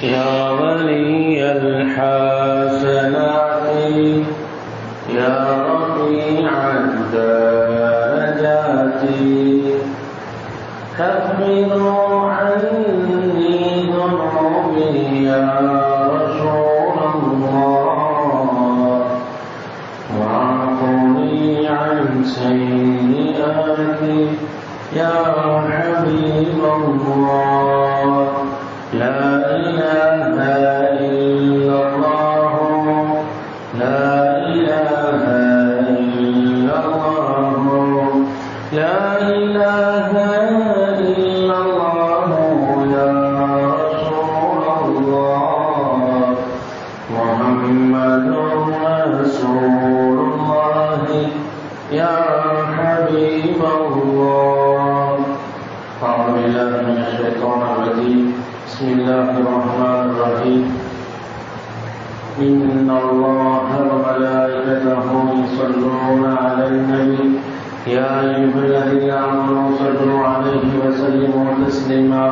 يا ولي الحسنات يا رفيع الدرجات كفر عني ذنوبي يا رسول الله واعفني عن سيئاتي يا حبيب الله لا إله إلا الله لا إله إلا الله لا إله إلا الله يا رسول الله محمد رسول الله يا حبيب الله أعوذ بالله من الشيطان الرجيم بسم الله الرحمن الرحيم إن الله وملائكته يصلون على النبي يا أيها الذين آمنوا صلوا عليه وسلموا تسليما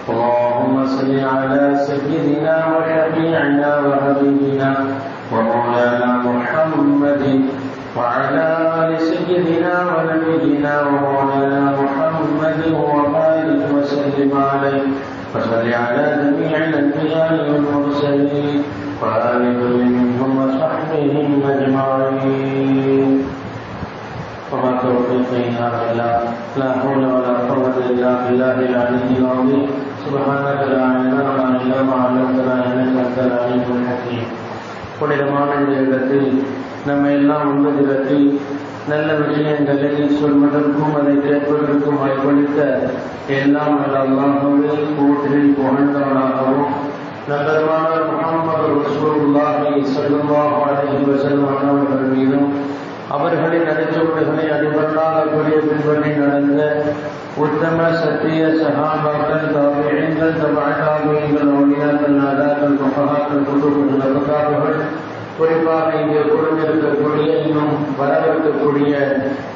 اللهم صل على سيدنا وشفيعنا وحبيبنا ومولانا محمد وعلى آل سيدنا ونبينا ومولانا محمد وبارك وسلم عليه وصل على جميع الأنبياء والمرسلين وآل كل منهم وصحبهم أجمعين وما توفيقي إلا بالله لا حول ولا قوة إلا بالله العلي العظيم سبحانك لا علم لنا إلا ما علمتنا إنك أنت العليم الحكيم புனிதமான இந்த இடத்தில் நம்ம எல்லாம் உண்பதிடத்தில் நல்ல விஷயங்களை சொல்வதற்கும் அதை கேட்பதற்கும் வாய்ப்பளித்த எல்லாம் அல்லாஹ்வை போற்றி புகழ்ந்தவனாகவும் நபருமான முஹம்மது ரசூலுல்லாஹி ஸல்லல்லாஹு அலைஹி வஸல்லம் அவர்கள் மீதும் அவர்களின் அடிச்சுவடுகளை அடிபடாதபடியே பின்பற்றி நடந்த உத்தம சத்திய சஹாபாக்கள் தாபிஈன்கள் தபஅதாபிகள் அவுலியாக்கள் நாதாக்கள் ஃபுகஹாக்கள் குதுபுல் அக்தாபுகள் குறிப்பாக இங்கே கொடுத்திருக்கக்கூடிய இன்னும் வரவிருக்கக்கூடிய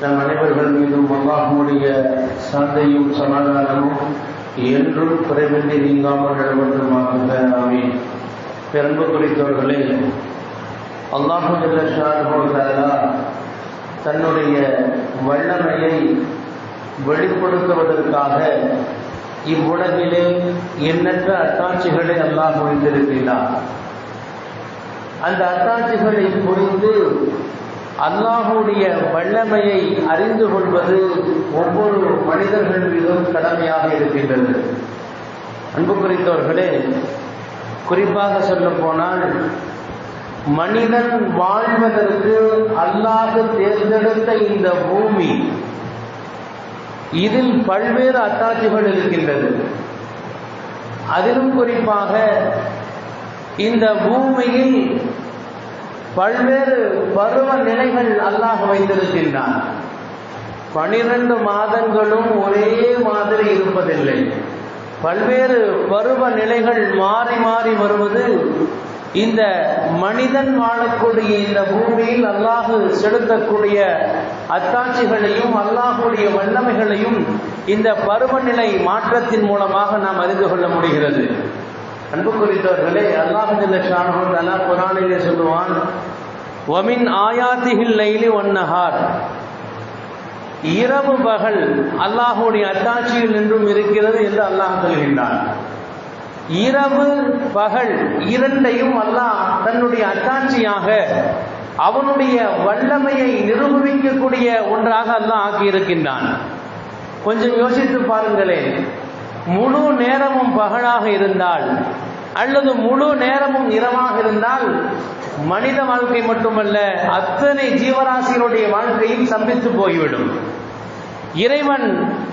நம் அனைவர்கள் மீதும் அல்லாஹ்வுடைய சாந்தையும் சமாதானமும் என்றும் குறைவின்றி நீங்காமல் நடவட்டுமாக ஆமீன். பெரும்பு குறித்தவர்களே, அல்லாஹ் ஜல்ல ஷானஹு வ தஆலா தன்னுடைய வல்லமையை வெளிப்படுத்துவதற்காக இவ்வுலகிலே எண்ணற்ற அத்தாட்சிகளை அல்லாஹ் வைத்திருக்கிறார். அந்த அத்தாட்சிகளை புரிந்து அல்லாஹுடைய வல்லமையை அறிந்து கொள்வது ஒவ்வொரு மனிதர்கள் மீதும் கடமையாக இருக்கின்றது. அன்பு குறித்தவர்களே, குறிப்பாக சொல்ல போனால் மனிதன் வாழ்வதற்கு அல்லாஹ் தேர்ந்தெடுத்த இந்த பூமி, இதில் பல்வேறு அத்தாட்சிகள் இருக்கின்றது. அதிலும் குறிப்பாக இந்த பூமியில் பல்வேறு பருவ நிலைகள் அல்லாஹ் வைத்திருக்கின்றான். 12 மாதங்களும் ஒரே மாதிரி இருப்பதில்லை. பல்வேறு பருவ நிலைகள் மாறி மாறி வருவது இந்த மனிதன் வாழக்கூடிய இந்த பூமியில் அல்லாஹ் செலுத்தக்கூடிய அத்தாட்சிகளையும் அல்லாஹுடைய வல்லமைகளையும் இந்த பருவநிலை மாற்றத்தின் மூலமாக நாம் அறிந்து கொள்ள முடிகிறது. அன்பு குறித்தவர்களே, அல்லாஹ் ஜல்ல ஷானஹு வ தஆலா குர்ஆனிலே சொல்லுவான், வமின் ஆயாத்திஹில் லைலி வன்னஹார், இரவு பகல் அல்லாஹுடைய அத்தாட்சியில் நின்றும் இருக்கிறது என்று அல்லாஹ் சொல்கின்றான். இரவு பகல் இரண்டையும் அல்லாஹ் தன்னுடைய அத்தாட்சியாக அவனுடைய வல்லமையை நிரூபிக்கக்கூடிய ஒன்றாக அல்லாஹ் ஆக்கியிருக்கின்றான். கொஞ்சம் யோசித்து பாருங்களேன். முழு நேரமும் பகலாக இருந்தால் அல்லது முழு நேரமும் இரவாக இருந்தால் மனித வாழ்க்கை மட்டுமல்ல, அத்தனை ஜீவராசிகளுடைய வாழ்க்கையும் சம்பித்து போய்விடும். இறைவன்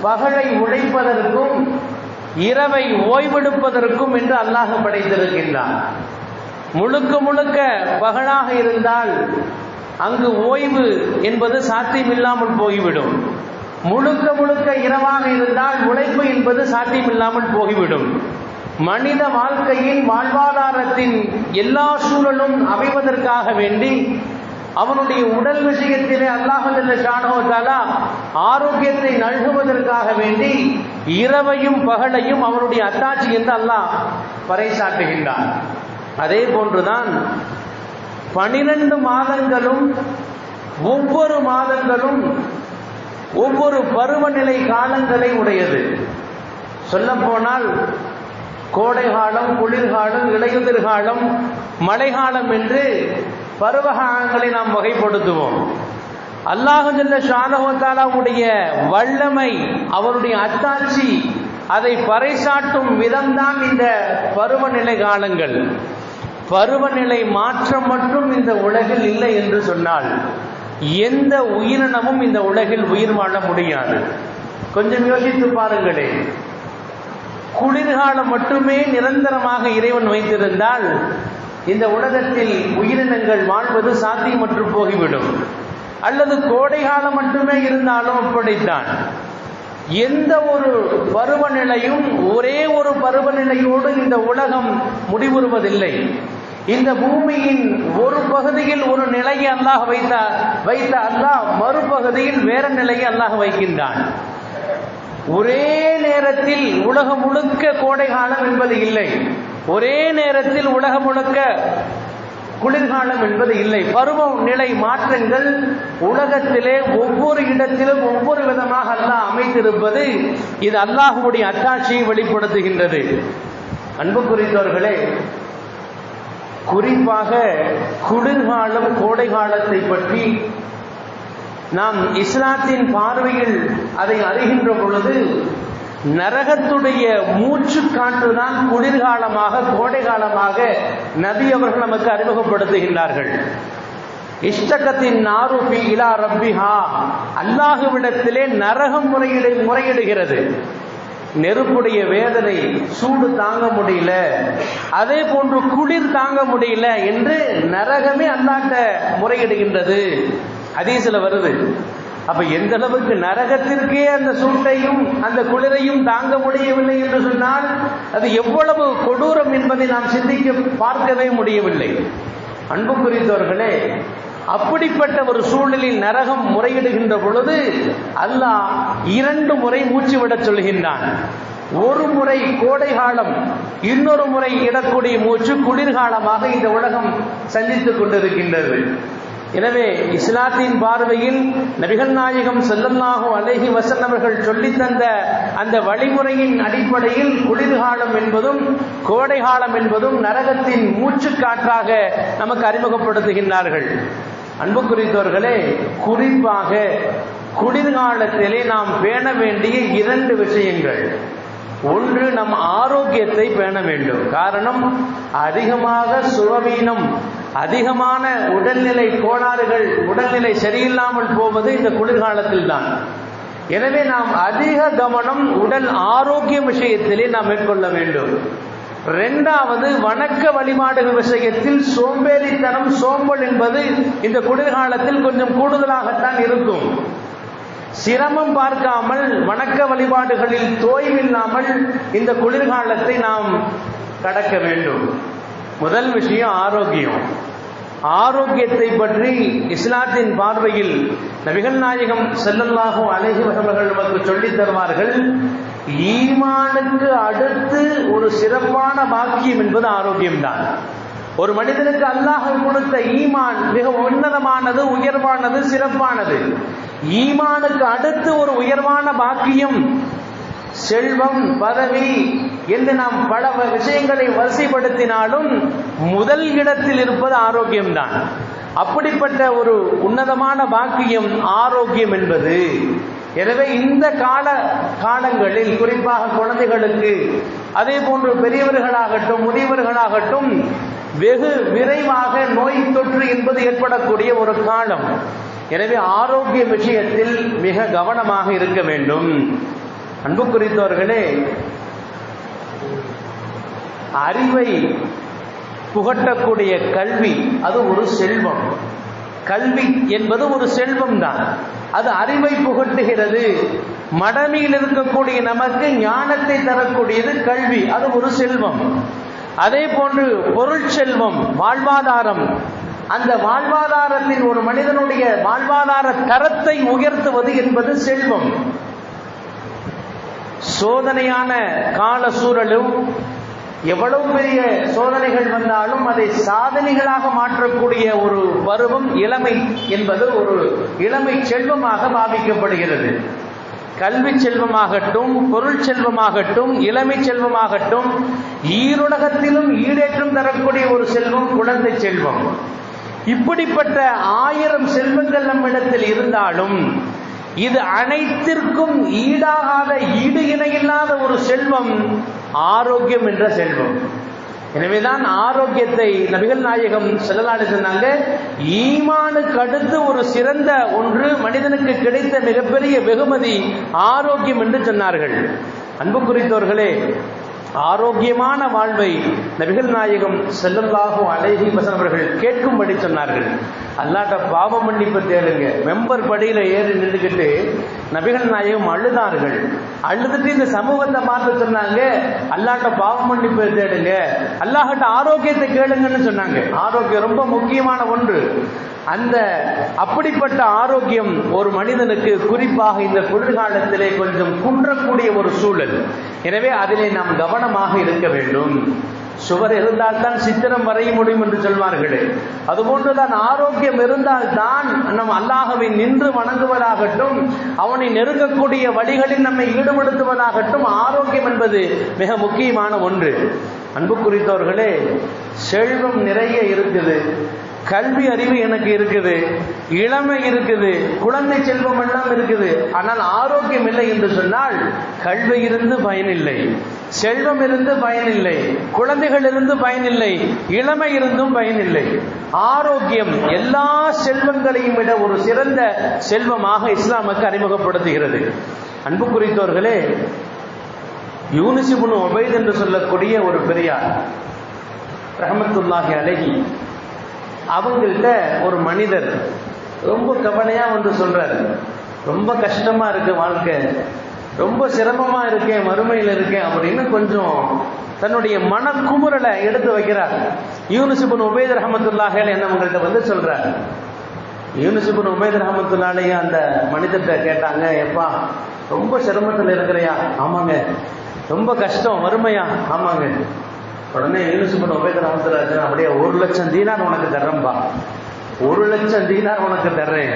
பகலை உழைப்பதற்கும் இரவை ஓய்வெடுப்பதற்கும் என்று அல்லாஹ் படைத்திருக்கின்றான். முழுக்க முழுக்க பகலாக இருந்தால் அங்கு ஓய்வு என்பது சாத்தியமில்லாமல் போய்விடும். முழுக்க முழுக்க இரவாக இருந்தால் உழைப்பு என்பது சாத்தியமில்லாமல் போய்விடும். மனித வாழ்க்கையின் வாழ்வாதாரத்தின் எல்லா சூழலும் அமைவதற்காக வேண்டி அவனுடைய உடல் விஷயத்திலே அல்லாஹ் ஜல்ல ஷானஹு வ தஆலா ஆரோக்கியத்தை நல்குவதற்காக வேண்டி இரவையும் பகலையும் அவனுடைய அத்தாட்சி என்று அல்லாஹ் பறைசாற்றுகின்றான். அதே போன்றுதான் 12 மாதங்களும் ஒவ்வொரு மாதங்களும் ஒவ்வொரு பருவநிலை காலங்களை உடையது. சொல்ல போனால் கோடை காலம், குளிர்காலம், இலையுதிர்காலம், மழைக்காலம் என்று பருவகாலங்களை நாம் வகைப்படுத்துவோம். அல்லாஹ் ஜல்ல ஷானஹு வ தஆலாவுடைய வல்லமை, அவருடைய அத்தாட்சி, அதை பறைசாட்டும் விதம்தான் இந்த பருவநிலை காலங்கள். பருவநிலை மாற்றம் மட்டும் இந்த உலகில் இல்லை என்று சொன்னால் எந்த உயிரினமும் இந்த உலகில் உயிர் வாழ முடியாது. கொஞ்சம் யோசித்து பாருங்களேன். குளிர்காலம் மட்டுமே நிரந்தரமாக இறைவன் வைத்திருந்தால் இந்த உலகத்தில் உயிரினங்கள் வாழ்வது சாத்தியமற்று போய்விடும். அல்லது கோடை காலம் மட்டுமே இருந்தாலும் அப்படித்தான். எந்த ஒரு பருவநிலையும் ஒரே ஒரு பருவநிலையோடு இந்த உலகம் முடிவுறுவதில்லை. இந்த பூமியின் ஒரு பகுதியில் ஒரு நிலையை அல்லாஹ் வைத்த அல்லாஹ் மறுபகுதியில் வேற நிலையை அல்லாஹ் வைக்கின்றான். ஒரே நேரத்தில் உலகம் முழுக்க கோடை காலம் என்பது இல்லை, ஒரே நேரத்தில் உலகம் முழுக்க குளிர்காலம் என்பது இல்லை. பருவநிலை மாற்றங்கள் உலகத்திலே ஒவ்வொரு இடத்திலும் ஒவ்வொரு விதமாக அல்லாஹ் அமைத்திருப்பது இது அல்லாஹ்வுடைய அத்தாட்சியை வெளிப்படுத்துகின்றது. அன்புக்குரியவர்களே, குறிப்பாக குளிர்காலம், கோடை காலத்தை பற்றி நாம் இஸ்லாத்தின் பார்வையில் அதை அறிகின்ற பொழுது நரகத்துடைய மூச்சு காற்றுதான் குளிர்காலமாக, கோடை காலமாக நபி அவர்கள் நமக்கு அறிமுகப்படுத்துகின்றார்கள். இஷ்டகத்தின் நாருபி இலா ரப்பிஹா, அல்லாஹுவிடத்திலே நரகம் முறையிடுகிறது. நெருப்புடைய வேதனை, சூடு தாங்க முடியல, அதே போன்று குளிர் தாங்க முடியல என்று நரகமே அல்லாஹ்ட்ட முறையிடுகின்றது. ஹதீஸ்ல வருது. அப்ப எந்த அளவுக்கு நரகத்திற்கே அந்த சூட்டையும் அந்த குளிரையும் தாங்க முடியவில்லை என்று சொன்னால் அது எவ்வளவு கொடூரம் என்பதை நாம் சிந்திக்க பார்க்கவே முடியவில்லை. அன்புக்குரியவர்களே, அப்படிப்பட்ட ஒரு சூழலில் நரகம் முறையிடுகின்ற பொழுது அல்லாஹ் 2 முறை மூச்சு விட சொல்கின்றான். ஒரு முறை கோடை காலம், இன்னொரு முறை இடக்கூடிய மூச்சு குளிர்காலமாக இந்த உலகம் சந்தித்துக் கொண்டிருக்கின்றது. எனவே இஸ்லாத்தின் பார்வையில் நபிகள் நாயகம் ஸல்லல்லாஹு அலைஹி வஸல்லம் அவர்கள் சொல்லித் தந்த அந்த வழிமுறையின் அடிப்படையில் குளிர்காலம் என்பதும் கோடை காலம் என்பதும் நரகத்தின் மூச்சு காற்றாக நமக்கு அறிமுகப்படுத்துகின்றார்கள். அன்புக்குரியவர்களே, குறிப்பாக குளிர்காலத்திலே நாம் பேண வேண்டிய 2 விஷயங்கள். ஒன்று, நம் ஆரோக்கியத்தை பேண வேண்டும். காரணம், அதிகமாக சுகவீனம், அதிகமான உடல்நிலை கோளாறுகள், உடல்நிலை சரியில்லாமல் போவது இந்த குளிர்காலத்தில் தான். எனவே நாம் அதிக கவனம் உடல் ஆரோக்கிய விஷயத்திலே நாம் மேற்கொள்ள வேண்டும். 2வது, வணக்க வழிபாடுகள் விஷயத்தில் சோம்பேறித்தனம், சோம்பல் என்பது இந்த குளிர்காலத்தில் கொஞ்சம் கூடுதலாகத்தான் இருக்கும். சிரமம் பார்க்காமல் வணக்க வழிபாடுகளில் தோய்வில்லாமல் இந்த குளிர்காலத்தை நாம் கடக்க வேண்டும். முதல் விஷயம் ஆரோக்கியம். ஆரோக்கியத்தை பற்றி இஸ்லாத்தின் பார்வையில் நபிகள் நாயகம் ஸல்லல்லாஹு அலைஹி வஸல்லம் நமக்கு சொல்லித் தருவார்கள். ஈமானுக்கு அடுத்து ஒரு சிறப்பான பாக்கியம் என்பது ஆரோக்கியம்தான். ஒரு மனிதனுக்கு அல்லாஹ் கொடுத்த ஈமான் மிக உன்னதமானது, உயர்வானது, சிறப்பானது. ஈமானுக்கு அடுத்து ஒரு உயர்வான பாக்கியம் செல்வம், பதவி என்று நாம் பல விஷயங்களை வரிசைப்படுத்தினாலும் முதல் இடத்தில் இருப்பது ஆரோக்கியம்தான். அப்படிப்பட்ட ஒரு உன்னதமான பாக்கியம் ஆரோக்கியம் என்பது. எனவே இந்த காலங்களில் குறிப்பாக குழந்தைகளுக்கு, அதே போன்று பெரியவர்களாகட்டும் முதியவர்களாகட்டும் வெகு விரைவாக நோய் தொற்று என்பது ஏற்படக்கூடிய ஒரு காலம். எனவே ஆரோக்கிய விஷயத்தில் மிக கவனமாக இருக்க வேண்டும். அன்புக்குரியவர்களே, அறிவை புகட்டக்கூடிய கல்வி அது ஒரு செல்வம். கல்வி என்பது ஒரு செல்வம் தான். அது அறிவை புகட்டுகிறது. மடமையில் இருக்கக்கூடிய நமக்கு ஞானத்தை தரக்கூடியது கல்வி, அது ஒரு செல்வம். அதே போன்று பொருள் செல்வம், வாழ்வாதாரம். அந்த வாழ்வாதாரத்தின் ஒரு மனிதனுடைய வாழ்வாதார தரத்தை உயர்த்துவது என்பது செல்வம். சோதனையான கால சூழலும் எவ்வளவு பெரிய சோதனைகள் வந்தாலும் அதை சாதனைகளாக மாற்றக்கூடிய ஒரு பருவம் இளமை என்பது ஒரு இளமை செல்வமாக பாவிக்கப்படுகிறது. கல்வி செல்வமாகட்டும், பொருள் செல்வமாகட்டும், இளமை செல்வமாகட்டும், ஈருலகத்திலும் ஈடேற்றம் தரக்கூடிய ஒரு செல்வம் குழந்தை செல்வம். இப்படிப்பட்ட 1000 செல்வங்கள் நம்மிடத்தில் இருந்தாலும் இது அனைத்திற்கும் ஈடாகாத, ஈடு இணையில்லாத ஒரு செல்வம் ஆரோக்கியம் என்ற செல்வம். எனவேதான் ஆரோக்கியத்தை நபிகள் நாயகம் ஸல்லல்லாஹு அலைஹி சொன்னாங்க, ஈமானுக்கு அடுத்து ஒரு சிறந்த ஒன்று மனிதனுக்கு கிடைத்த மிகப்பெரிய வெகுமதி ஆரோக்கியம் என்று சொன்னார்கள். அன்பு குறித்தவர்களே, ஆரோக்கியமான வாழ்வை நபிகள் நாயகம் ஸல்லல்லாஹு அலைஹி வஸல்லம் அவர்கள் கேட்கும்படி சொன்னார்கள். அல்லாஹ்ட்ட பாவ மன்னிப்பு தேடுங்க. மெம்பர் படியில ஏறி நின்றுக்கிட்டு நபிகள் நாயகம் அழுதார்கள். அழுதுட்டு இந்த சமூகத்தை பார்த்து சொன்னாங்க, அல்லாஹ்ட்ட பாவ மன்னிப்பு தேடுங்க, அல்லாஹ்ட்ட ஆரோக்கியத்தை கேளுங்கன்னு சொன்னாங்க. ஆரோக்கியம் ரொம்ப முக்கியமான ஒன்று. அந்த அப்படிப்பட்ட ஆரோக்கியம் ஒரு மனிதனுக்கு குறிப்பாக இந்த குளிர்காலத்திலே கொஞ்சம் குன்றக்கூடிய ஒரு சூழல். எனவே அதிலே நாம் கவனமாக இருக்க வேண்டும். சுவர் இருந்தால்தான் சித்திரம் வரைய முடியும் என்று சொல்வார்களே, அதுபோன்றுதான் ஆரோக்கியம் இருந்தால்தான் நம் அல்லாஹ்வை நின்று வணங்குவதாகட்டும், அவனை நெருங்கக்கூடிய வழிகளில் நம்மை ஈடுபடுத்துவதாகட்டும், ஆரோக்கியம் என்பது மிக முக்கியமான ஒன்று. அன்பு குறித்தவர்களே, செல்வம் நிறைய இருக்குது, கல்வி அறிவு எனக்கு இருக்குது, இளமை இருக்குது, குழந்தை செல்வம் எல்லாம் இருக்குது, ஆனால் ஆரோக்கியம் இல்லை என்று சொன்னால் கல்வி இருந்து பயனில்லை, செல்வம் இருந்து பயனில்லை, குழந்தைகள் இருந்து பயனில்லை, இளமை இருந்தும் பயனில்லை. ஆரோக்கியம் எல்லா செல்வங்களையும் விட ஒரு சிறந்த செல்வமாக இஸ்லாமுக்கு அறிமுகப்படுத்துகிறது. அன்பு குறித்தவர்களே, யூனுஸ் இப்னு உபைத் என்று சொல்லக்கூடிய ஒரு பெரியார் ரஹ்மத்துல்லாஹி அலைஹி, அவங்கள்ட்ட ஒரு மனிதர் ரொம்ப கவலையா வந்து சொல்றாரு, ரொம்ப கஷ்டமா இருக்கு வாழ்க்கை, ரொம்ப சிரமமா இருக்கேன், மறுமையில் இருக்கேன் அப்படின்னு கொஞ்சம் தன்னுடைய மனக்குமுறலை எடுத்து வைக்கிறார். யூனுஸ் இப்னு உபைத் ரஹ்மத்துல்லாஹி அலைஹி அவங்கள்ட்ட வந்து சொல்றார். யூனுஸ் இப்னு உபைத் ரஹ்மத்துல்லாஹி அலைஹி அந்த மனிதர்கிட்ட கேட்டாங்க, எப்பா ரொம்ப சிரமத்தில் இருக்கிறையா? ஆமாங்க. ரொம்ப கஷ்டம், வறுமையா? ஆமாங்க. உடனே யூனுஸ் இப்னு உபைத் ரஹ்மத்துல்லாஹி அலைஹி அப்படியே 1,00,000 தீனார் உனக்கு தர்றேன்பா, 1,00,000 தீனார் உனக்கு தர்றேன்,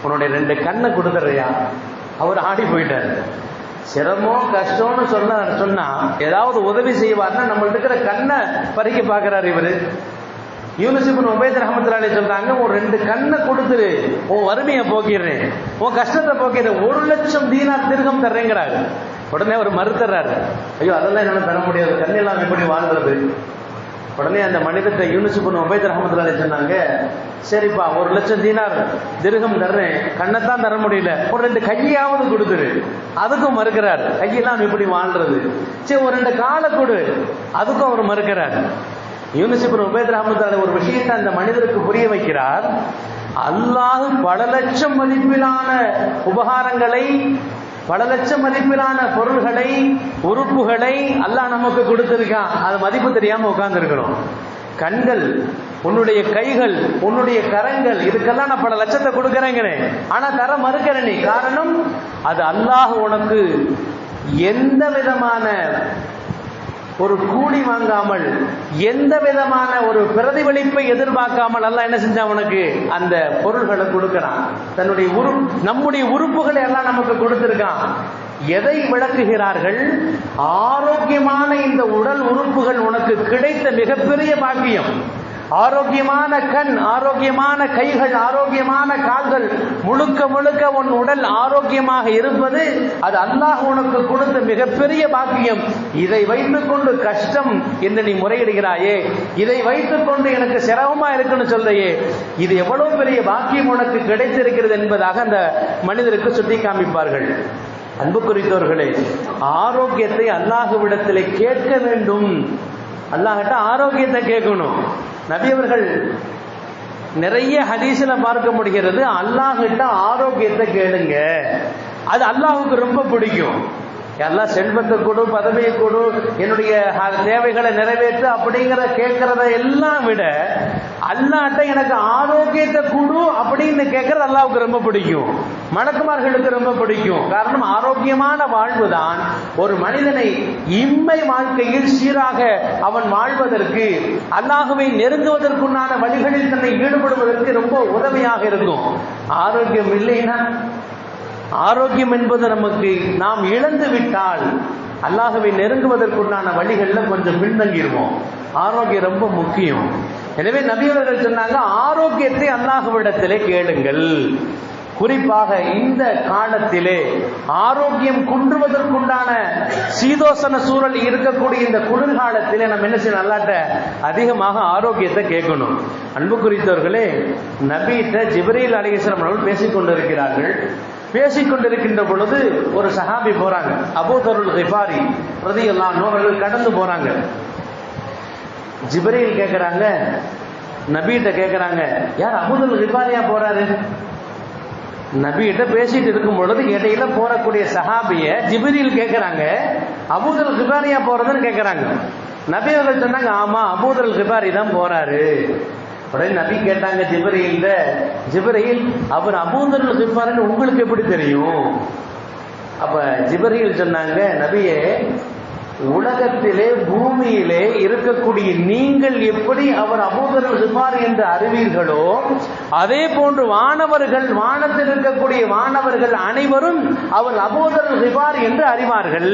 உன்னுடைய 2 கண்ணை கொடுத்துறியா? அவர் ஆடி போயிட்டார். சிரமம் கஷ்டம்னு சொன்னா ஏதாவது உதவி செய்வார்னா நம்மள்ட்ட இருக்கிற கண்ணை பறிக்க பார்க்கிறார் இவரு. யூனுஸ் இப்னு உபைத் ரஹ்மத்துல்லாஹி அலைஹி சொல்றாங்க, ஒரு 2 கண்ணை கொடுத்துரு, உன் வறுமையை போக்கிடுறேன், உன் கஷ்டத்தை போக்கிடுறேன், 1,00,000 தீனார் திர்ஹம் தர்றேங்கிறாரு. உடனே அவர் மறுத்துறாரு, ஐயோ அதெல்லாம் என்னால தர முடியாது, கண்ணெல்லாம் எப்படி வாழ்றது? உடனே அந்த மனிதத்தை யூனுஸ் இப்னு உபைத் ரஹ்மத்துல்லாஹி அலைஹி சொன்னாங்க, சரிப்பா 1,00,000 தீனார் திர்ஹம் தர்றேன், கண்ணத்தான் தர முடியல, ஒரு 2 கையாவது கொடுத்துரு. அதுக்கும் மறுக்கிறார், கையெல்லாம் எப்படி வாழ்றது? சரி ஒரு 2 காலை கொடு, அதுக்கும் அவர் மறுக்கிறார். யூனுஸ் இப்னு உபைத் ரஹ்மத்துல்லாஹி அலைஹி ஒரு விஷயத்தை அந்த மனிதருக்கு புரிய வைக்கிறார். அல்லாஹ் பல லட்சம் மதிப்பிலான உபகாரங்களை, பல லட்சம் மதிப்பிலான பொருள்களை, உறுப்புகளை அல்லாஹ் நமக்கு கொடுத்திருக்கான். அது மதிப்பு தெரியாம உட்கார்ந்து இருக்கிறோம். கண்கள், உன்னுடைய கைகள், உன்னுடைய கரங்கள், இதுக்கெல்லாம் நான் பல லட்சத்தை கொடுக்கறேங்கிறேன், ஆனா தர மறுக்கிற நீ. காரணம், அது அல்லாஹ் உனக்கு எந்த விதமான ஒரு கூலி வாங்காமல், எந்த விதமான ஒரு பிரதிபலிப்பை எதிர்பார்க்காமல் அல்லாஹ் என்ன செஞ்சான், உனக்கு அந்த பொருள்களை கொடுக்கிறான். தன்னுடைய நம்முடைய உறுப்புகளை எல்லாம் நமக்கு கொடுத்திருக்கான். எதை விளக்குகிறார்கள்? ஆரோக்கியமான இந்த உடல் உறுப்புகள் உனக்கு கிடைத்த மிகப்பெரிய பாக்கியம். ஆரோக்கியமான கண், ஆரோக்கியமான கைகள், ஆரோக்கியமான கால்கள், முழுக்க முழுக்க உன் உடல் ஆரோக்கியமாக இருப்பது அது அல்லாஹ் உனக்கு கொடுத்த மிகப்பெரிய பாக்கியம். இதை வைத்துக் கொண்டு கஷ்டம் என்று நீ முறையிடுகிறாயே, இதை வைத்துக் கொண்டு எனக்கு சிரமமா இருக்குன்னு சொல்றையே, இது எவ்வளவு பெரிய பாக்கியம் உனக்கு கிடைத்திருக்கிறது என்பதாக அந்த மனிதருக்கு சுட்டி காமிப்பார்கள். அன்பு குறித்தவர்களே, ஆரோக்கியத்தை அல்லாஹ்விடத்திலே கேட்க வேண்டும். அல்லாஹ்கிட்ட ஆரோக்கியத்தை கேட்கணும். நபி அவர்கள் நிறைய ஹதீஸ்ல பார்க்க முடிகிறது, அல்லாஹ்கிட்ட ஆரோக்கியத்தை கேளுங்க, அது அல்லாஹ்வுக்கு ரொம்ப பிடிக்கும். எல்லாம் செல்வத்தை கொடு, பதவியை கொடு, என்னுடைய தேவைகளை நிறைவேற்று அப்படிங்கிற கேட்கறத எல்லாம் விட அல்லாட்ட எனக்கு ஆரோக்கியத்தை கொடு அப்படின்னு கேட்கறது அல்லாவுக்கு ரொம்ப பிடிக்கும், மலக்குமார்களுக்கு ரொம்ப பிடிக்கும். காரணம், ஆரோக்கியமான வாழ்வு தான் ஒரு மனிதனை இம்மை வாழ்க்கையில் சீராக அவன் வாழ்வதற்கு, அல்லாஹ்வை நெருங்குவதற்குண்டான வழிகளில் தன்னை ஈடுபடுவதற்கு ரொம்ப உதவியாக இருக்கும். ஆரோக்கியம் இல்லைன்னா, ஆரோக்கியம் என்பது நமக்கு நாம் இழந்து விட்டால் அல்லாஹ்வை நெருங்குவதற்குண்டான வழிகளில் கொஞ்சம் பின்தங்கிடுவோம். ஆரோக்கியம் ரொம்ப முக்கியம். எனவே நபி அவர்கள் சொன்னாங்க, ஆரோக்கியத்தை அல்லாஹ்விடத்திலே கேளுங்கள். குறிப்பாக இந்த காலத்திலே ஆரோக்கியம் குன்றுவதற்குண்டான சீதோசன சூழல் இருக்கக்கூடிய இந்த குளிர்காலத்திலே நம்ம என்ன செய்யணும், அல்லாஹ்ட்ட அதிகமாக ஆரோக்கியத்தை கேட்கணும். அன்பு குறித்தவர்களே, நபிட்ட ஜிப்ரீல் அலைஹிஸ்ஸலாம் அவர்கள் பேசிக்கொண்டிருக்கிறார்கள். பேசிக்கொண்டிருக்கின்ற பொழுது ஒரு சஹாபி போறாங்க, அபூ தருல் கிஃபாரி ரலியல்லாஹு அன்ஹு அவர்கள் கடந்து போறாங்க. ஜிப்ரீல் கேட்கிறாங்க, நபிட்ட கேட்கிறாங்க, யார் அபூ தருல் கிஃபாரியா போறாரு? நபிகிட்ட பேசிட்டு இருக்கும் பொழுது இடையில போறக்கூடிய சஹாபிய ஜிப்ரீல் கேட்கிறாங்க, அபூ தருல் கிஃபாரியா போறதுன்னு கேட்கிறாங்க. நபி அவர்கள் சொன்னாங்க, ஆமா அபூ தருல் கிஃபாரி தான் போறாரு. உடனே நபி கேட்டாங்க ஜிப்ரீல், ஜிப்ரீல் அவர் அபூ தருல் கிஃபாரின்னு உங்களுக்கு எப்படி தெரியும்? அப்ப ஜிப்ரீல் சொன்னாங்க, நபியே, உலகத்திலே பூமியிலே இருக்கக்கூடிய நீங்கள் எப்படி அவர் அபூ தருல் கிஃபாரி என்று அறிவீர்களோ அதே போன்று வானவர்கள், வானத்தில் இருக்கக்கூடிய வானவர்கள் அனைவரும் அவர் அபூ தருல் கிஃபாரி என்று அறிவார்கள்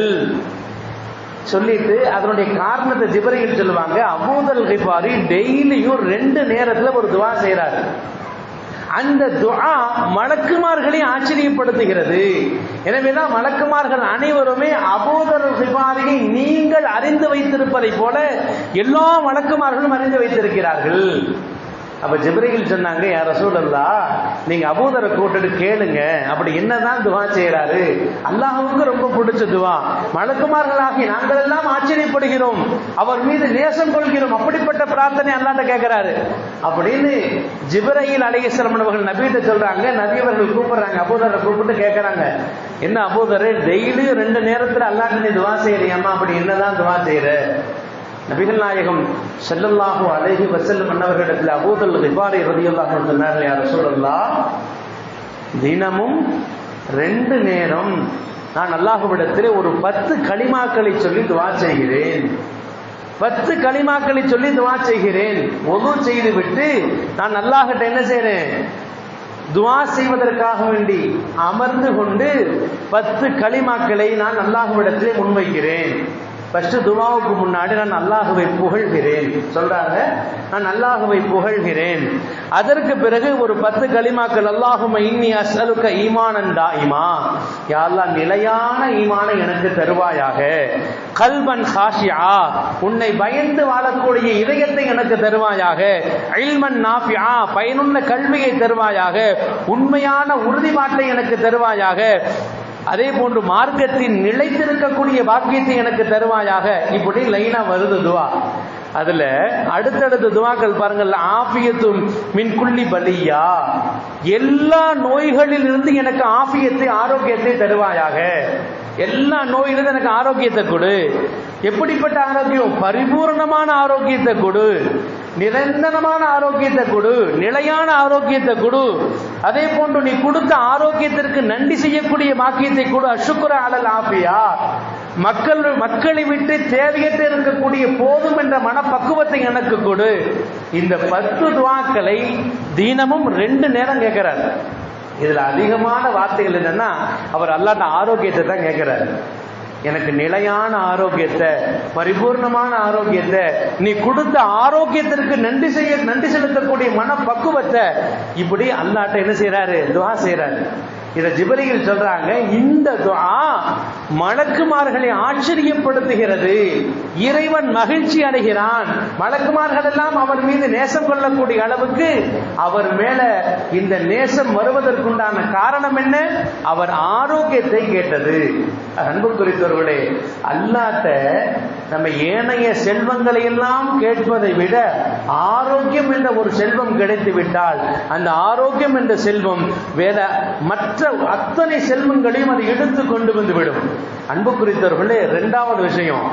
சொல்லிட்டு அதனுடைய காரணத்தை ஜிப்ரீல் சொல்லுவாங்க. அபூ தருல் கிஃபாரி டெய்லியும் 2 நேரத்துல ஒரு துஆ செய்யறாரு. அந்த துஆ மலக்குமார்களை ஆச்சரியப்படுத்துகிறது. எனவேதான் மலக்குமார்கள் அனைவருமே அபூ தருல் கிஃபாரியை நீங்கள் அறிந்து வைத்திருப்பதை போல எல்லா மலக்குமார்களும் அறிந்து வைத்திருக்கிறார்கள். அப்ப ஜிப்ரீல் சொன்னாங்க, யா ரசூலல்லாஹ், நீங்க அபூ தரை கூட்டிட்டு கேளுங்க, அப்படி என்னதான் துஆ செய்யறாரு. அல்லாஹ்வுக்கு ரொம்ப பிடிச்ச துஆ, மலக்குமார்களாகி நாங்கள் எல்லாம் ஆச்சரியப்படுகிறோம், அவர் மீது நேசம் கொள்கிறோம், அப்படிப்பட்ட பிரார்த்தனை அல்லாஹ்ட்ட கேட்கிறாரு அப்படின்னு ஜிப்ரீல் அலைஹிஸ்ஸலாம் அவர்கள் நபிகிட்ட சொல்றாங்க. நபி அவர்கள் கூப்பிடுறாங்க, அபூ தரை கூப்பிட்டு கேட்கறாங்க, என்ன அபூ தரை, டெய்லி 2 நேரத்துல அல்லாஹ்ட்ட நீ துஆ செய்யறியாமா, அப்படி என்னதான் துஆ செய்யற? நபிகள் நாயகம் ஸல்லல்லாஹு அலைஹி வஸல்லம் அன்னவர்களிடத்தில் அபூ தருல் கிஃபாரி ரலியல்லாஹு அன்ஹு சொன்னார்கள், யா ரசூலல்லாஹ், தினமும் 2 நேரம் நான் அல்லாஹ்விடத்திலே ஒரு 10 கலிமாக்களை சொல்லி துஆ செய்கிறேன். 10 கலிமாக்களை சொல்லி துஆ செய்கிறேன். வுது செய்து விட்டு நான் அல்லாஹ்கிட்ட என்ன செய்றேன், துஆ செய்வதற்காக வேண்டி அமர்ந்து கொண்டு 10 கலிமாக்களை நான் அல்லாஹ்விடத்திலே முன்வைக்கிறேன். ஃபர்ஸ்ட் துஆவுக்கு முன்னாடி நான் அல்லாஹ்வை புகழ்கிறேன் சொல்றாங்க, நான் அல்லாஹ்வை புகழ்கிறேன். அதற்கு பிறகு ஒரு 10 கலிமாக்கள், அல்லாஹும்ம இன்னி அஸ்அலுக ஈமானன் தாயிமா, யா அல்லாஹ் நிலையான ஈமானை எனக்கு தருவாயாக, கல்பன் ஹாஷியா, உன்னை பயந்து வாழக்கூடிய இதயத்தை எனக்கு தருவாயாக, இல்மன் நாஃபிஆ, பயனுள்ள கல்வியை தருவாயாக, உண்மையான உறுதிப்பாட்டை எனக்கு தருவாயாக, அதே போன்று மார்க்கத்தின் நிலைத்திருக்கக்கூடிய பாக்கியத்தை எனக்கு தருவாயாக. இப்படி லைனா வருது துஆ. அதுல அடுத்தடுத்த துஆக்கள் பாருங்கள், ஆஃபியத்தும் மின் குல்லி பலியா, எல்லா நோய்களில் இருந்து எனக்கு ஆஃபியத்தை, ஆரோக்கியத்தை தருவாயாக. எல்லா நோயிலிருந்து எனக்கு ஆரோக்கியத்தை கொடு. எப்படிப்பட்ட ஆரோக்கியம்? பரிபூர்ணமான ஆரோக்கியத்தை கொடு, நிரந்தரமான ஆரோக்கியத்தை கொடு, நிலையான ஆரோக்கியத்தை கொடு. அதே போன்று நீ கொடுத்த ஆரோக்கியத்திற்கு நன்றி செய்யக்கூடிய பாக்கியத்தை கொடு. அஷ்குர அலல் ஆஃபியா, மக்களை விட்டு தேவையற்ற இருக்கக்கூடிய போதும் என்ற மனப்பக்குவத்தை எனக்கு கொடு. இந்த 10 துஆக்களை தினமும் 2 நேரம் கேட்கிறார். இதுல அதிகமான வார்த்தைகள் என்னன்னா, அவர் அல்லாஹ்ட்ட ஆரோக்கியத்தை தான் கேட்கிறார். எனக்கு நிலையான ஆரோக்கியத்தை, பரிபூர்ணமான ஆரோக்கியத்தை, நீ கொடுத்த ஆரோக்கியத்திற்கு நன்றி செலுத்தக்கூடிய மனப்பக்குவத்தை, இப்படி அல்லாஹ்ட்ட என்ன செய்யறாரு, துஆ செய்யறாரு. இத ஜிப்ரீல் சொல்றாங்க, இந்த துஆ மலக்குமார்களை ஆச்சரியப்படுத்துகிறது, இறைவன் மகிழ்ச்சி அடைகிறான், மலக்குமார்கள் எல்லாம் அவர் மீது நேசம் கொள்ளக்கூடிய அளவுக்கு அவர் மேல இந்த நேசம் வருவதற்குண்டான காரணம் என்ன? அவர் ஆரோக்கியத்தை கேட்டது. அன்பு குறித்தவர்களே, அல்லாஹ்ட்ட நம்ம ஏனைய செல்வங்களை எல்லாம் கேட்பதை விட ஆரோக்கியம் என்ற ஒரு செல்வம் கிடைத்து விட்டால், அந்த ஆரோக்கியம் என்ற செல்வம் வேற மற்ற அத்தனை செல்வங்களையும் அது எடுத்து கொண்டு வந்துவிடும். அன்பு குறித்தவர்களே, இரண்டாவது விஷயம்,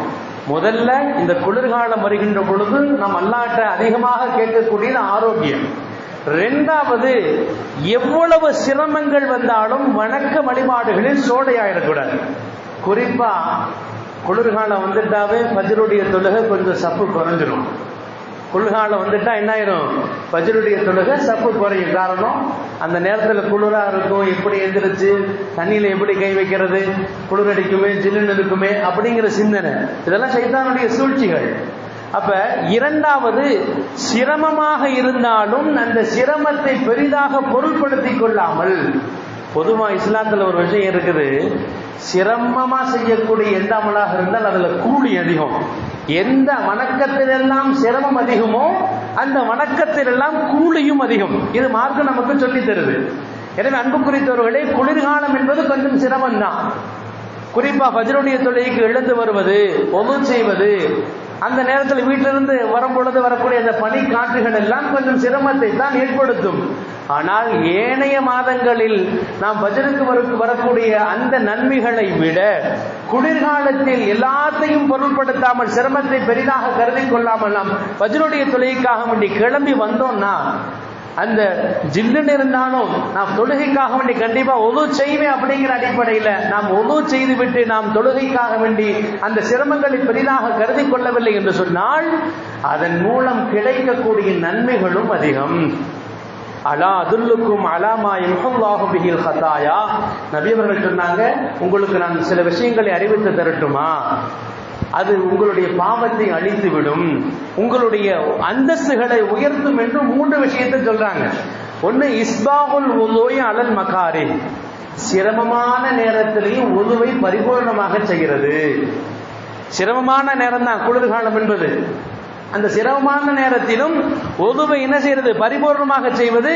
முதல்ல இந்த குளிர்காலம் வருகின்ற பொழுது நாம் அல்லாஹ்ட்ட அதிகமாக கேட்கக்கூடியது ஆரோக்கியம். இரண்டாவது, எவ்வளவு சிரமங்கள் வந்தாலும் வணக்க வழிபாடுகளில் சோடையாயிடக்கூடாது. குறிப்பா குளிர்காலம் வந்துட்டாவே ஃபஜ்ருடைய தொழுகை கொஞ்சம் சப்பு குறைஞ்சிரும். குளிர்காலம் வந்துட்டா என்ன ஆயிரும்? ஃபஜ்ருடைய தொழுகை சப்பு குறையும். காரணம், அந்த நேரத்தில் குளிரா இருக்கும், எப்படி எந்திரிச்சு தண்ணியில எப்படி கை வைக்கிறது, குளிர் அடிக்குமே, ஜில்லுன்னு இருக்குமே அப்படிங்கிற சிந்தனை, இதெல்லாம் சைத்தானுடைய சூழ்ச்சிகள். அப்ப இரண்டாவது, சிரமமாக இருந்தாலும் அந்த சிரமத்தை பெரிதாக பொருட்படுத்திக் கொள்ளாமல், பொதுவா இஸ்லாத்துல ஒரு விஷயம் இருக்குது, சிரமமா செய்யக்கூடிய எந்த அமலாக இருந்தால் அதுல கூலி அதிகம். எந்த வணக்கத்திலெல்லாம் சிரமம் அதிகமோ அந்த வணக்கத்திலெல்லாம் கூலியும் அதிகம். இது மார்க்கம் நமக்கு சொல்லி தருது. எனவே அன்பு குறித்தவர்களே, குளிர்காலம் என்பது கொஞ்சம் சிரமம் தான். குறிப்பா ஃபஜ்ருடைய தொழுகைக்கு எழுந்து வருவது, ஒது செய்வது, அந்த நேரத்தில் வீட்டிலிருந்து வரும் பொழுது வரக்கூடிய அந்த பனி காற்றுகள் எல்லாம் கொஞ்சம் சிரமத்தை தான் ஏற்படுத்தும். ஆனால் ஏனைய மாதங்களில் நாம் ஃபஜ்ருக்கு வரக்கூடிய அந்த நன்மைகளை விட குளிர்காலத்தில் எல்லாத்தையும் பொருட்படுத்தாமல் சிரமத்தை பெரிதாக கருதி கொள்ளாமல் நாம் ஃபஜ்ருடைய தொழுகைக்காக வேண்டி கிளம்பி வந்தோம்னா, அந்த ஜில்லுன்னு இருந்தாலும் நாம் தொழுகைக்காக வேண்டி கண்டிப்பா ஒது செய்வேன் அப்படிங்கிற அடிப்படையில் நாம் ஒது செய்து விட்டு நாம் தொழுகைக்காக வேண்டி அந்த சிரமங்களை பெரிதாக கருதி கொள்ளவில்லை என்று சொன்னால் அதன் மூலம் கிடைக்கக்கூடிய நன்மைகளும் அதிகம். அலா அதுல்லுக்கும் அலாமா யம்ஹுல்லாஹு பிஹில் ஹதாயா, நபி அவர்கள் சொன்னாங்க, உங்களுக்கு நான் சில விஷயங்களை அறிவித்து தரட்டுமா, அது உங்களுடைய பாவத்தை அழித்துவிடும், உங்களுடைய அந்தஸ்துகளை உயர்த்தும் என்று 3 விஷயத்தை சொல்றாங்க. ஒன்னு, இஸ்பாகுல் வுதுஇ அலல் மகாரி, சிரமமான நேரத்திலையும் உதுவை பரிபூர்ணமாக செய்கிறது. சிரமமான நேரம் தான் குளிர்காலம் என்பது. அந்த சிரமமான நேரத்திலும் ஒதுவை என்ன செய்யறது? பரிபூர்ணமாக செய்வது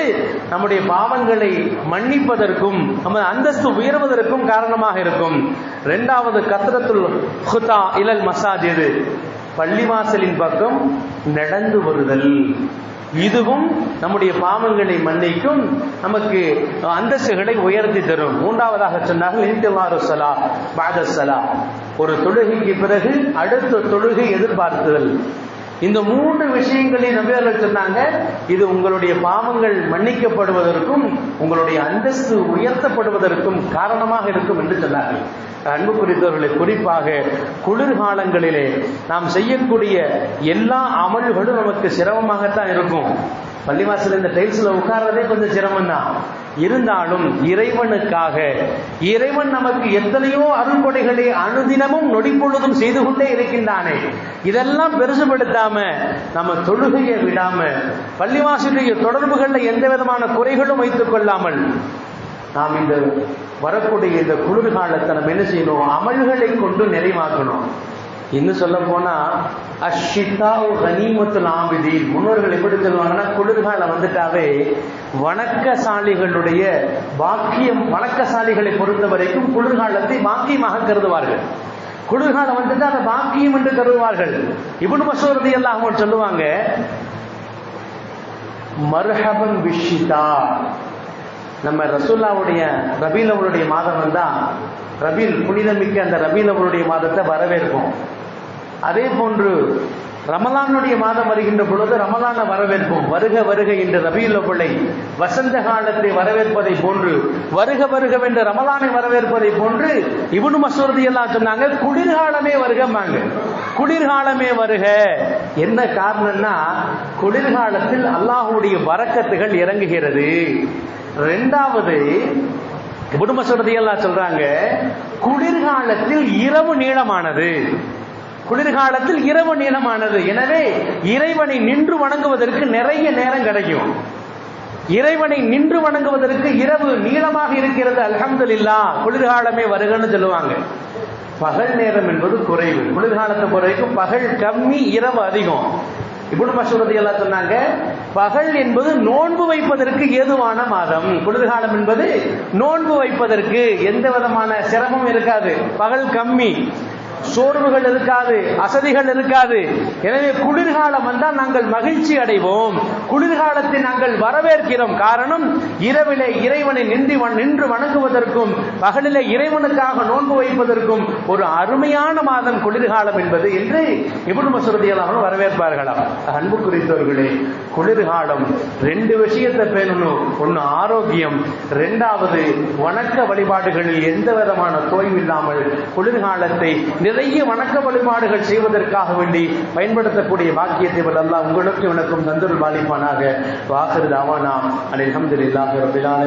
நம்முடைய பாவங்களை மன்னிப்பதற்கும் நமது அந்தஸ்து உயர்வதற்கும் காரணமாக இருக்கும். இரண்டாவது, கத்ரத்துல் ஹுதா இலல் மசாஜித், பள்ளிவாசலின் பக்கம் நடந்து வருதல், இதுவும் நம்முடைய பாவங்களை மன்னிக்கும், நமக்கு அந்தஸ்துகளை உயர்த்தி தரும். மூன்றாவதாக சொன்னார்கள், இன்திவாரு ஸலா பஅத ஸலா, ஒரு தொழுகைக்கு பிறகு அடுத்த தொழுகை எதிர்பார்த்துதல். இந்த 3 விஷயங்களை நபி அவர்கள் சொன்னாங்க, இது உங்களுடைய பாவங்கள் மன்னிக்கப்படுவதற்கும் உங்களுடைய அந்தஸ்து உயர்த்தப்படுவதற்கும் காரணமாக இருக்கும் என்று சொன்னார்கள். அன்பு குறித்தவர்களை, குறிப்பாக குளிர்காலங்களிலே நாம் செய்யக்கூடிய எல்லா அமல்களும் நமக்கு சிரமமாகத்தான் இருக்கும். பள்ளிவாசல் இந்த டைல்ஸ்ல உட்கார்றதே கொஞ்சம் சிரமம் தான். இருந்தாலும் இறைவனுக்காக, இறைவன் நமக்கு எத்தனையோ அருள்கொடைகளை அனுதினமும் நொடிப்பொழுதும் செய்து கொண்டே இருக்கின்றானே, இதெல்லாம் பெருசுபடுத்தாம நம்ம தொழுகையை விடாம, பள்ளிவாசலுடைய தொடர்புகளில் எந்த விதமான குறைகளும் வைத்துக் கொள்ளாமல் நாம் இந்த வரக்கூடிய இந்த குளிர்காலத்தை நம்ம என்ன செய்யணும்? அமல்களை கொண்டு நிறைவாக்கணும். இன்னும் சொல்ல போனா அஷ்ஷிதாஉ கனீமத்துல் ஆபிதீன், முன்னோர்கள் எப்படி சொல்லுவாங்கன்னா, குளிர்காலம் வந்துட்டாவே வணக்கசாலிகளுடைய பாக்கியம், வணக்கசாலிகளை பொறுத்த வரைக்கும் குளிர்காலத்தை பாக்கியமாக கருதுவார்கள். குளிர்காலம் வந்துட்டு அதை பாக்கியம் என்று கருதுவார்கள். இப்னு மஸ்ஊத் ரலியல்லாஹு அன்ஹு சொல்லுவாங்க, மர்ஹபன் பிஷ்ஷிதா, நம்ம ரசூலுல்லாஹ்வுடைய ரபீல் அவருடைய மாதம் வந்தா, ரபீல் புனிதமிக்க அந்த ரபீல் அவருடைய மாதத்தை வரவேற்போம். அதே போன்று ரமலானுடைய மாதம் வருகின்ற பொழுது ரமலானை வரவேற்போம். வருக வருக என்று ரபீல் அவ்வளை வசந்த காலத்தை வரவேற்பதை போன்று, வருக வருகவென்று ரமலானை வரவேற்பதை போன்று இப்னு மஸ்ஊத் ரலியல்லாஹு சொன்னாங்க, குளிர்காலமே வருகமாங்க, குளிர்காலமே வருக. என்ன காரணம்னா, குளிர்காலத்தில் அல்லாஹ்வுடைய பரக்கத்துகள் இறங்குகிறது. இரண்டாவது, இப்னு மஸ்ஊத் ரலியல்லாஹு சொல்றாங்க, குளிர்காலத்தில் இரவு நீளமானது, குளிர்காலத்தில் இரவு நீளமானது. எனவே இறைவனை நின்று வணங்குவதற்கு நிறைய நேரம் கிடைக்கும். இறைவனை நின்று வணங்குவதற்கு இரவு நீளமாக இருக்கிறது. அல்ஹம்துலில்லாஹ், குளிர்காலமே வருகன்னு சொல்லுவாங்க. பகல் நேரம் என்பது குறைவு. குளிர்காலத்தை பொறுத்தவரைக்கும் பகல் கம்மி, இரவு அதிகம். இப்னு மஸ்ஊத் ரலியல்லாஹு சொன்னாங்க, பகல் என்பது நோன்பு வைப்பதற்கு ஏதுவான மாதம், குளிர்காலம் என்பது நோன்பு வைப்பதற்கு எந்த விதமான சிரமம் இருக்காது, பகல் கம்மி. சோர்வுகள் இருக்காது, அசதிகள் இருக்காது. எனவே குளிர்காலம் வந்தால் நாங்கள் மகிழ்ச்சி அடைவோம், குளிர்காலத்தை நாங்கள் வரவேற்கிறோம். காரணம், இரவிலே இறைவனை நின்று வணங்குவதற்கும் பகலிலே இறைவனுக்காக நோன்பு வைப்பதற்கும் ஒரு அருமையான மாதம் குளிர்காலம் என்பது என்று இப்னு மஸ்ஊத் ரலியல்லாஹு அன்ஹு வரவேற்பார்களாம். அன்பு குறித்தவர்களே, குளிர்காலம் ரெண்டு விஷயத்தை பேணணும். ஒன்னு ஆரோக்கியம், இரண்டாவது வணக்க வழிபாடுகளில் எந்த விதமான தோய்வு இல்லாமல் குளிர்காலத்தை நிறைய வணக்க வழிபாடுகள் செய்வதற்காக வேண்டி பயன்படுத்தக்கூடிய பாக்கியத்தை அல்லாஹ் உங்களுக்கு எனக்கும் தந்தருள் பாலிப்பானாக. வாஹிரு தஅவானா அல்ஹம்துலில்லாஹி ரப்பில் ஆலமீன்.